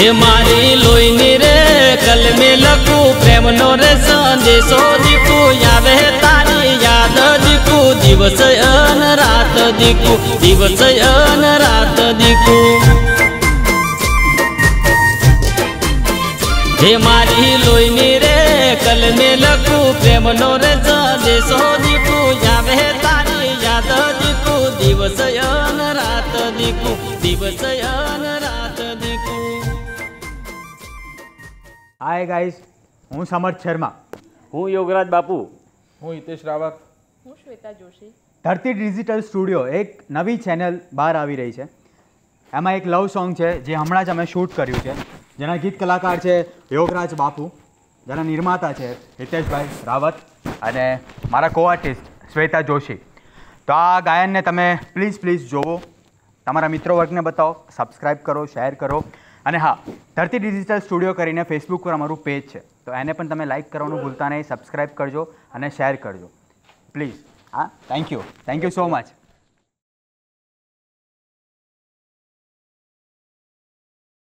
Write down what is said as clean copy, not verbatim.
હે મારી લોહીની રે કલમે લખું પ્રેમનો રે સંદેશો દીકું આવે તારી યાદ દીકું દિવસ અન રાત દીકું દિવસ અન રાત દીકું હે મારી લોહીની રે કલમે લખું પ્રેમનો રે સંદેશો દીકું આવે તારી યાદ દીકું દિવસ અન રાત દીકું દિવસ અન રાત દીકું. હાય ગાઈસ, હું સમર્થ શર્મા. હું યોગરાજ બાપુ. હું હિતેશ રાવત. હું શ્વેતા જોશી. ધરતી ડિજિટલ સ્ટુડિયો એક નવી ચેનલ બહાર આવી રહી છે. એમાં એક લવ સોંગ છે જે હમણાં જ અમે શૂટ કર્યું છે, જેના ગીત કલાકાર છે યોગરાજ બાપુ, જેના નિર્માતા છે હિતેશભાઈ રાવત અને મારા કો આર્ટિસ્ટ શ્વેતા જોશી. તો આ ગાયનને તમે પ્લીઝ જોવો, તમારા મિત્રો વર્ગને બતાવો, સબસ્ક્રાઈબ કરો, શેર કરો. અને હા, ધરતી ડિજિટલ સ્ટુડિયો કરીને ફેસબુક પર અમારું પેજ છે, તો એને પણ તમે લાઇક કરવાનું ભૂલતા નહીં, સબસ્ક્રાઈબ કરજો અને શેર કરજો પ્લીઝ. હા, થેન્ક યુ સો મચ.